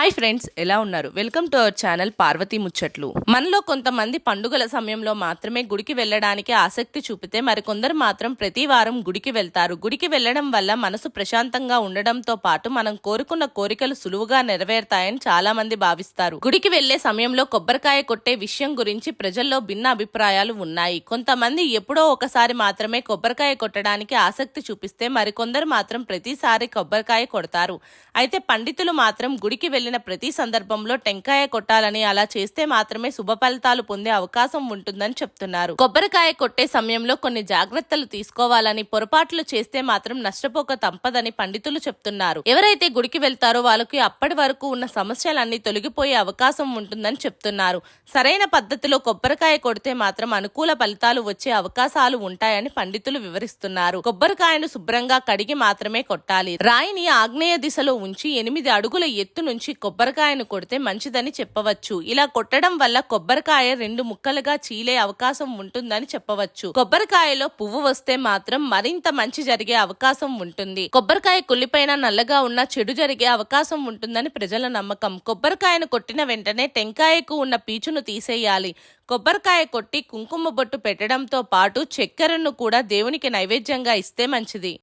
Hi friends, ఎలా ఉన్నారు? Welcome to our channel Parvati ముచ్చట్లు. మనలో కొంతమంది పండుగల సమయంలో మాత్రమే గుడికి వెళ్ళడానికి ఆసక్తి చూపితే మరికొందరు మాత్రం ప్రతి వారం గుడికి వెళ్తారు. గుడికి వెళ్ళడం వల్ల మనసు ప్రశాంతంగా ఉండడంతో పాటు మనం కోరుకున్న కోరికలు సులువుగా నెరవేరుతాయని చాలా మంది భావిస్తారు. గుడికి వెళ్లే సమయంలో కొబ్బరికాయ కొట్టే విషయం గురించి ప్రజల్లో భిన్న అభిప్రాయాలు ఉన్నాయి. కొంతమంది ఎప్పుడో ఒకసారి మాత్రమే కొబ్బరికాయ కొట్టడానికి ఆసక్తి చూపిస్తే మరికొందరు మాత్రం ప్రతిసారి కొబ్బరికాయ కొడతారు. అయితే పండితులు మాత్రం గుడికి వెళ్లిన ప్రతి సందర్భంలో టెంకాయ కొట్టాలని, అలా చేస్తే మాత్రమే శుభ ఫలితాలు పొందే అవకాశం ఉంటుందని చెప్తున్నారు. కొబ్బరికాయ కొట్టే సమయంలో కొన్ని జాగ్రత్తలు తీసుకోవాలని, పొరపాట్లు చేస్తే మాత్రం నష్టపోక తప్పదని పండితులు చెప్తున్నారు. ఎవరైతే గుడికి వెళ్తారో వాళ్ళకి అప్పటి వరకు ఉన్న సమస్యలన్నీ తొలగిపోయే అవకాశం ఉంటుందని చెప్తున్నారు. సరైన పద్ధతిలో కొబ్బరికాయ కొడితే మాత్రం అనుకూల ఫలితాలు వచ్చే అవకాశాలు ఉంటాయని పండితులు వివరిస్తున్నారు. కొబ్బరికాయను శుభ్రంగా కడిగి మాత్రమే కొట్టాలి. రాయిని ఆగ్నేయ దిశలో ఉంచి 8 అడుగుల ఎత్తు నుంచి కొబ్బరికాయను కొడితే మంచిదని చెప్పవచ్చు. ఇలా కొట్టడం వల్ల కొబ్బరికాయ 2 ముక్కలుగా చీలే అవకాశం ఉంటుందని చెప్పవచ్చు. కొబ్బరికాయలో పువ్వు వస్తే మాత్రం మరింత మంచి జరిగే అవకాశం ఉంటుంది. కొబ్బరికాయ కుళ్ళిపైన నల్లగా ఉన్న చెడు జరిగే అవకాశం ఉంటుందని ప్రజల నమ్మకం. కొబ్బరికాయను కొట్టిన వెంటనే టెంకాయకు ఉన్న పీచును తీసేయాలి. కొబ్బరికాయ కొట్టి కుంకుమ బొట్టు పెట్టడంతో పాటు చక్కెరను కూడా దేవునికి నైవేద్యంగా ఇస్తే మంచిది.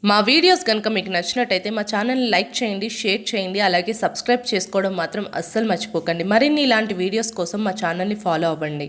మా వీడియోస్ కనుక మీకు నచ్చినట్టయితే మా ఛానల్ని లైక్ చేయండి, షేర్ చేయండి, అలాగే సబ్స్క్రైబ్ చేసుకోవడం మాత్రం అస్సలు మర్చిపోకండి. మరిన్ని ఇలాంటి వీడియోస్ కోసం మా ఛానల్ని ఫాలో అవ్వండి.